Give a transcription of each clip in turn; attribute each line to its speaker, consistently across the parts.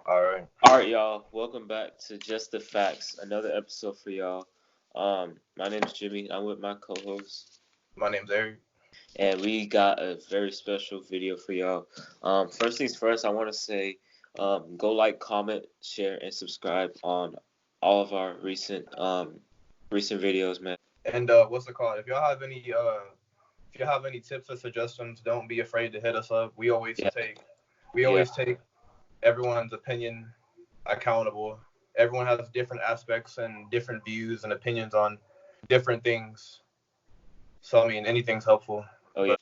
Speaker 1: All right.
Speaker 2: All right, y'all. Welcome back to Just the Facts, another episode for y'all. My name is Jimmy. I'm with my co-host,
Speaker 1: My name's Eric.
Speaker 2: and we got a very special video for y'all. First things first, I want to say, go like, comment, share, and subscribe on all of our recent videos, man.
Speaker 1: And what's it called? If you have any tips or suggestions, don't be afraid to hit us up.
Speaker 2: Yeah,
Speaker 1: We
Speaker 2: yeah,
Speaker 1: always take everyone's opinion accountable. Everyone has different aspects and different views and opinions on different things. So I mean, anything's helpful.
Speaker 2: oh yeah.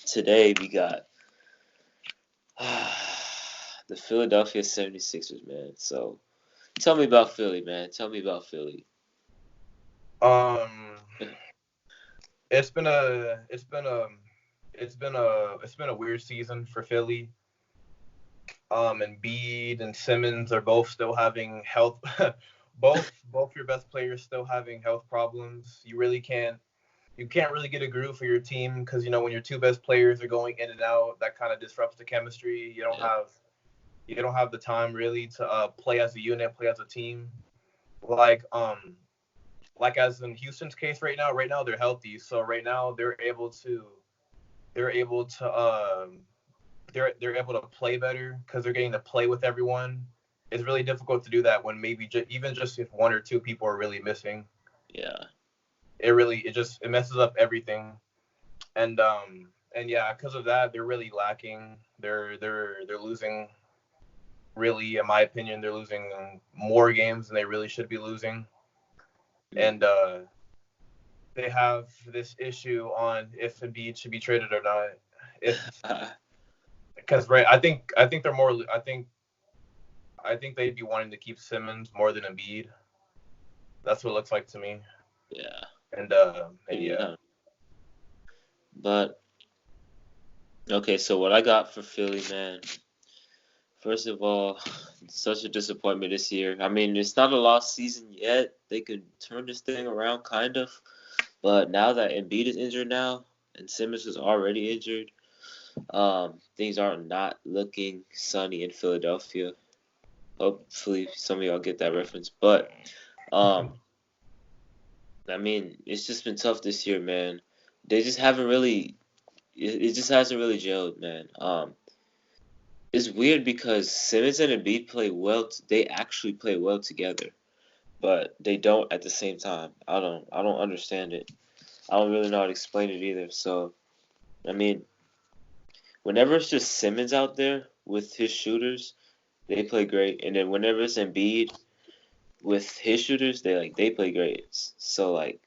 Speaker 2: Today we got the Philadelphia 76ers, man. So tell me about Philly, man. Tell me about Philly.
Speaker 1: Um, it's been a it's been a it's been a weird season for Philly. Embiid and Simmons are both still having health. Both your best players still having health problems. You can't really get a groove for your team because when your two best players are going in and out, that kind of disrupts the chemistry.
Speaker 2: Yeah,
Speaker 1: You don't have the time really to play as a unit, play as a team. Like like as in Houston's case right now they're healthy, so right now they're able to they're able to play better because they're getting to play with everyone. It's really difficult to do that when maybe even just if one or two people are really missing.
Speaker 2: yeah.
Speaker 1: It messes up everything. And yeah, because of that, they're really lacking. They're losing. Really, in my opinion, they're losing more games than they really should be losing.
Speaker 2: Mm.
Speaker 1: And they have this issue on if Embiid should be traded or not. If because right, I think they're more. I think they'd be wanting to keep Simmons more than Embiid. That's what it looks like to me.
Speaker 2: Yeah,
Speaker 1: And
Speaker 2: maybe
Speaker 1: yeah,
Speaker 2: not. But okay, so what I got for Philly, man. First of all, such a disappointment this year. I mean, it's not a lost season yet. They could turn this thing around, kind of. But now that Embiid is injured now, and Simmons is already injured, things are not looking sunny in Philadelphia. Hopefully, some of y'all get that reference. But um, I mean, it's just been tough this year, man. They just haven't really. It just hasn't really gelled, man. It's weird because Simmons and Embiid play well. They actually play well together, but they don't at the same time. I don't understand it. I don't really know how to explain it either. So I mean, whenever it's just Simmons out there with his shooters, they play great, and then whenever it's Embiid with his shooters, they play great. So like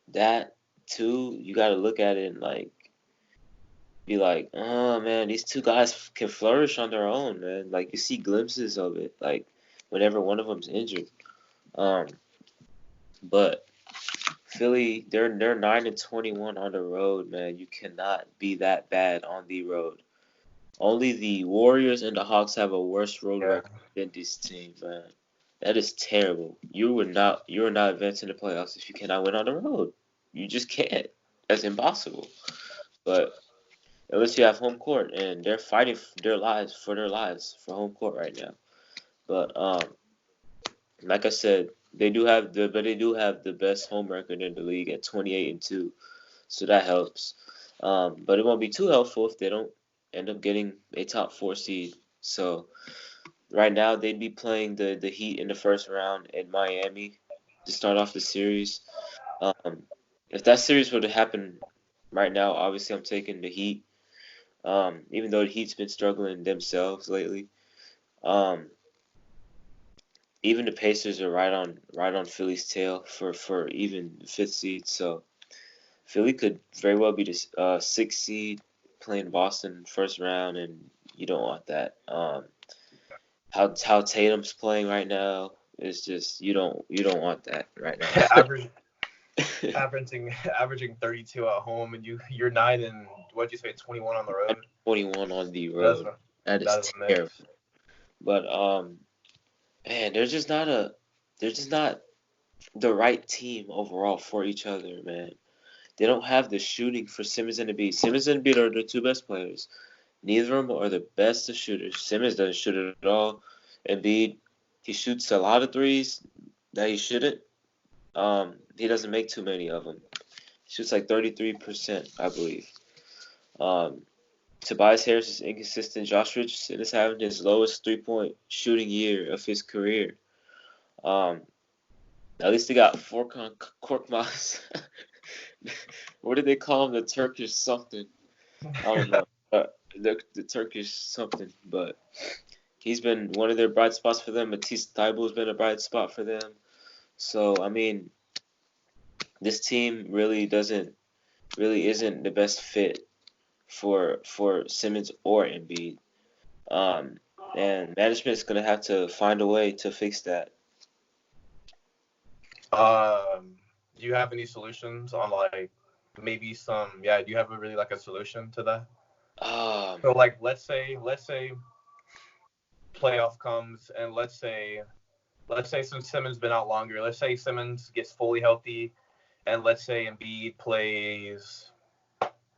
Speaker 2: that too, you got to look at it and like be like, oh man, these two guys can flourish on their own, man. Like you see glimpses of it, like whenever one of them's injured. Um, but Philly, they're 9-21 on the road, man. You cannot be that bad on the road. Only the Warriors and the Hawks have a worse road
Speaker 1: yeah.
Speaker 2: record than this team, man. That is terrible. You are not advancing the playoffs if you cannot win on the road. You just can't. That's impossible. But unless you have home court, and they're fighting their lives for home court right now. But like I said, they do have the best home record in the league at 28-2, so that helps. But it won't be too helpful if they don't end up getting a top four seed. So right now they'd be playing the Heat in the first round in Miami to start off the series. Um, if that series were to happen right now, obviously I'm taking the Heat. Even though the Heat's been struggling themselves lately. Um, even the Pacers are right on Philly's tail for even the fifth seed. So Philly could very well be the sixth seed playing Boston first round, and you don't want that. How Tatum's playing right now is just you don't want that right
Speaker 1: Average
Speaker 2: now.
Speaker 1: averaging 32 at home, and you're 9 and what'd you say 21 on the road.
Speaker 2: 21 on the
Speaker 1: That's
Speaker 2: road.
Speaker 1: a
Speaker 2: That is
Speaker 1: that's a
Speaker 2: terrible.
Speaker 1: mess.
Speaker 2: But man, they're just not the right team overall for each other, man. They don't have the shooting for Simmons and Embiid. Simmons and Embiid are the two best players. Neither of them are the best of shooters. Simmons doesn't shoot at all. Embiid, he shoots a lot of threes that he shouldn't. He doesn't make too many of them. He shoots like 33%, I believe. Tobias Harris is inconsistent. Josh Richardson is having his lowest 3-point shooting year of his career. At least they got Furkan Korkmaz. What did they call him? The Turkish something. I don't know. The Turkish something. But he's been one of their bright spots for them. Matisse Thybulle has been a bright spot for them. So, I mean, this team really isn't the best fit for Simmons or Embiid. And management is going to have to find a way to fix that.
Speaker 1: Do you have any solutions on like maybe some? Yeah, do you have a solution to that? So like let's say playoff comes and let's say since Simmons been out longer, let's say Simmons gets fully healthy, and let's say Embiid plays,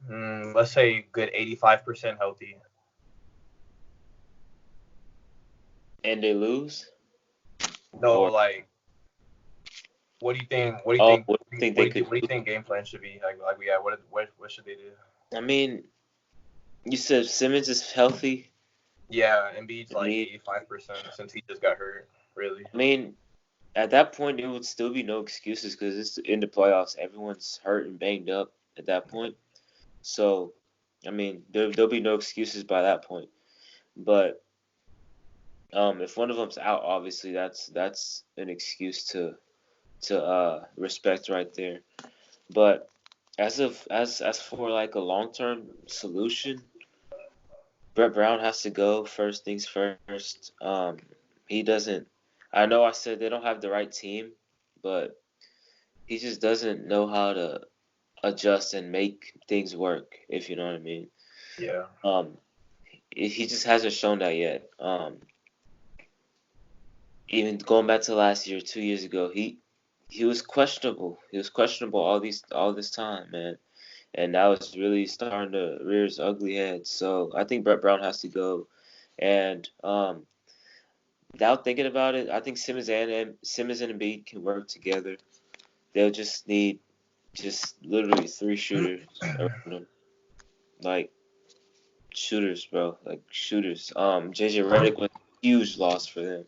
Speaker 1: let's say good 85% healthy.
Speaker 2: And they lose?
Speaker 1: No, like, what do you think? What do you think?
Speaker 2: What do you
Speaker 1: think game plan should be? What should they do?
Speaker 2: I mean, you said Simmons is healthy.
Speaker 1: Yeah, Embiid's like 85% since he just got hurt. Really.
Speaker 2: I mean, at that point, there would still be no excuses because it's in the playoffs. Everyone's hurt and banged up at that point. So, I mean, there'll be no excuses by that point. But if one of them's out, obviously that's an excuse to respect right there. But as for like a long-term solution, Brett Brown has to go first things first. He doesn't. I know I said they don't have the right team, but he just doesn't know how to adjust and make things work, if you know what I mean.
Speaker 1: Yeah.
Speaker 2: He just hasn't shown that yet. Even going back to last year, 2 years ago, he was questionable. He was questionable all this time, man. And now it's really starting to rear its ugly head. So I think Brett Brown has to go. And without thinking about it, I think Simmons and Embiid can work together. They'll just need literally 3 shooters around them. Like shooters, bro. Like shooters. JJ Redick was a huge loss for them.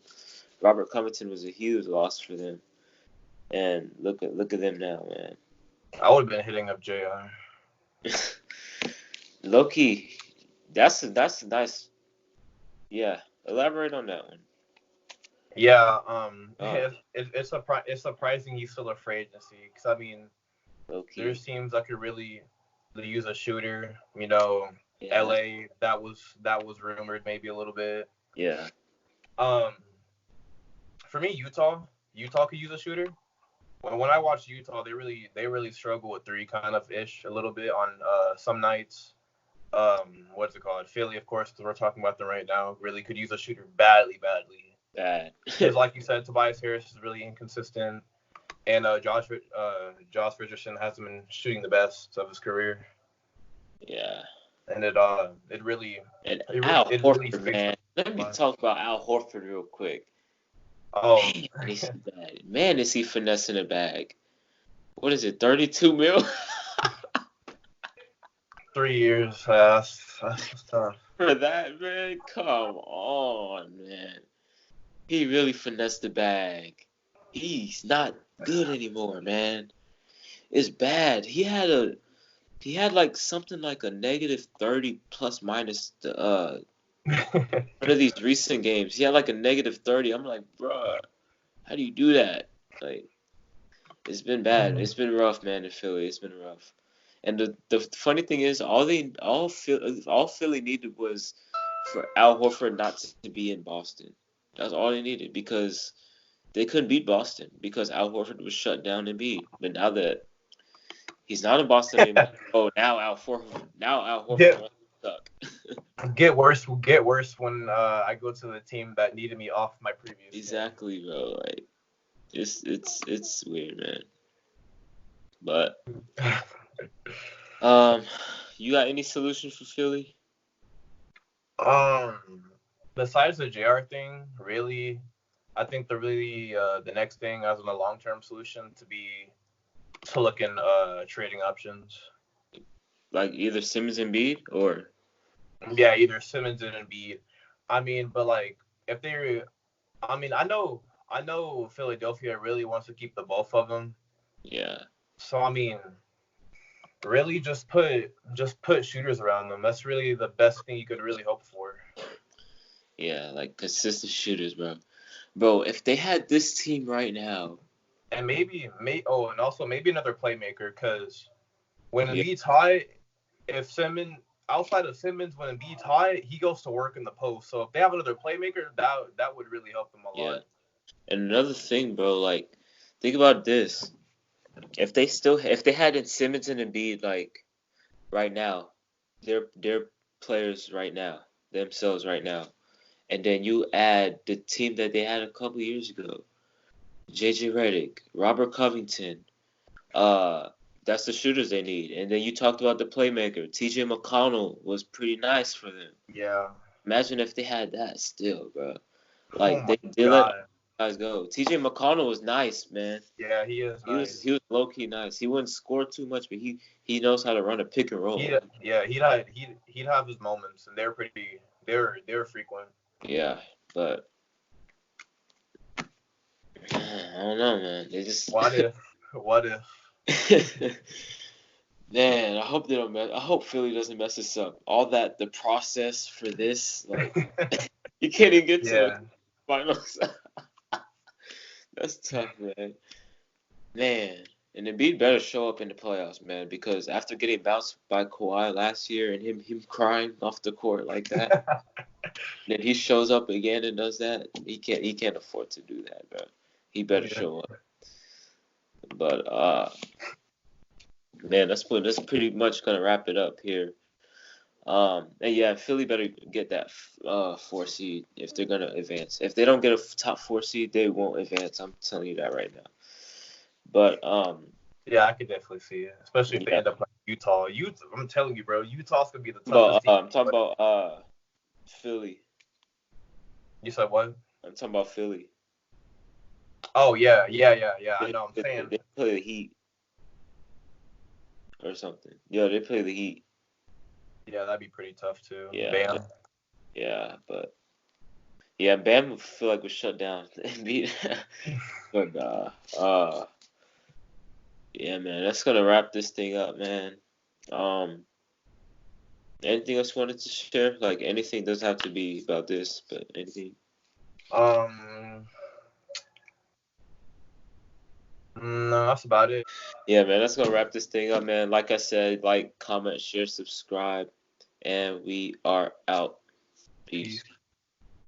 Speaker 2: Robert Covington was a huge loss for them. And look at them now, man.
Speaker 1: I would have been hitting up JR.
Speaker 2: Low-key, that's a nice. Yeah, elaborate on that one.
Speaker 1: Yeah, it's surprising he's still a free agency because I mean,
Speaker 2: Low-key.
Speaker 1: There seems like could really use a shooter. You know,
Speaker 2: Yeah.
Speaker 1: LA that was rumored maybe a little bit.
Speaker 2: Yeah.
Speaker 1: For me, Utah could use a shooter. When I watch Utah, they really struggle with three kind of ish a little bit on some nights. What's it called? Philly, of course, we're talking about them right now. Really could use a shooter badly.
Speaker 2: Bad.
Speaker 1: Because like you said, Tobias Harris is really inconsistent, and Josh Richardson hasn't been shooting the best of his career.
Speaker 2: Yeah.
Speaker 1: And it really.
Speaker 2: And
Speaker 1: it,
Speaker 2: Al
Speaker 1: it
Speaker 2: Horford,
Speaker 1: really
Speaker 2: man. Let me talk about Al Horford real quick.
Speaker 1: Oh,
Speaker 2: man, is he finessing a bag? What is it? 32 mil?
Speaker 1: 3 years. That's tough.
Speaker 2: For that, man, come on, man. He really finessed the bag. He's not good anymore, man. It's bad. He had like something like a negative 30 plus minus one of these recent games. He had like a negative 30. I'm like, bruh, how do you do that? Like, it's been bad. It's been rough, man, in Philly. It's been rough. And the funny thing is, all Philly needed was for Al Horford not to be in Boston. That's all they needed because they couldn't beat Boston because Al Horford was shut down and beat. But now that he's not in Boston anymore, now Al Horford suck.
Speaker 1: Get worse when I go to the team that needed me off my previous.
Speaker 2: Exactly, bro. Like it's weird, man. But
Speaker 1: game.
Speaker 2: you got any solution for Philly?
Speaker 1: besides the JR thing, really, I think the next thing as in a long-term solution to look in trading options.
Speaker 2: Like either Simmons and Embiid or
Speaker 1: Yeah, either Simmons and Embiid. I mean, but like if they, I mean, I know Philadelphia really wants to keep the both of them.
Speaker 2: yeah.
Speaker 1: So I mean, really just put shooters around them. That's really the best thing you could really hope for.
Speaker 2: Yeah, like consistent shooters, bro. Bro, if they had this team right now,
Speaker 1: And and also maybe another playmaker, because when
Speaker 2: yeah,
Speaker 1: Embiid's high, if Simmons outside of Simmons, when Embiid's high, he goes to work in the post. So if they have another playmaker, that would really help them a
Speaker 2: yeah.
Speaker 1: lot.
Speaker 2: And another thing, bro, like think about this. If they had in Simmons and Embiid like right now, they're players right now, themselves right now. And then you add the team that they had a couple years ago. JJ Redick, Robert Covington, that's the shooters they need. And then you talked about the playmaker. TJ McConnell was pretty nice for them.
Speaker 1: Yeah.
Speaker 2: Imagine if they had that still, bro.
Speaker 1: Oh
Speaker 2: Like
Speaker 1: my
Speaker 2: they let
Speaker 1: God.
Speaker 2: guys go. TJ McConnell was nice, man.
Speaker 1: Yeah, he is nice.
Speaker 2: He was low key nice. He wouldn't score too much, but he knows how to run a pick and roll.
Speaker 1: He'd have his moments, and they're frequent.
Speaker 2: Yeah, but I don't know, man. They just
Speaker 1: What if?
Speaker 2: man, I hope they don't mess. I hope Philly doesn't mess this up. All the process for this, like you can't even get to the
Speaker 1: Yeah.
Speaker 2: finals. That's tough, man. Man, and Embiid better show up in the playoffs, man, because after getting bounced by Kawhi last year and him crying off the court like that, then he shows up again and does that. He can't afford to do that, bro. He better
Speaker 1: Yeah.
Speaker 2: show up. But man, that's pretty much gonna wrap it up here. And yeah, Philly better get that 4 seed if they're gonna advance. If they don't get a top 4 seed, they won't advance. I'm telling you that right now. But
Speaker 1: Yeah, I could definitely see it, especially if they
Speaker 2: yeah.
Speaker 1: end up like Utah. I'm telling you, bro, Utah's gonna be the toughest team.
Speaker 2: I'm talking about Philly.
Speaker 1: You said what?
Speaker 2: I'm talking about Philly.
Speaker 1: Oh yeah. I know. I'm saying.
Speaker 2: They play the Heat or something. Yeah, they play the Heat.
Speaker 1: Yeah, that'd be pretty tough too.
Speaker 2: Yeah,
Speaker 1: Bam.
Speaker 2: yeah, but yeah, Bam would feel like was shut down. But yeah, man, that's gonna wrap this thing up, man. Anything else you wanted to share? Like anything doesn't have to be about this, but anything.
Speaker 1: No, that's about it.
Speaker 2: Yeah, man, that's gonna wrap this thing up, man. Like I said, like, comment, share, subscribe, and we are out. Peace.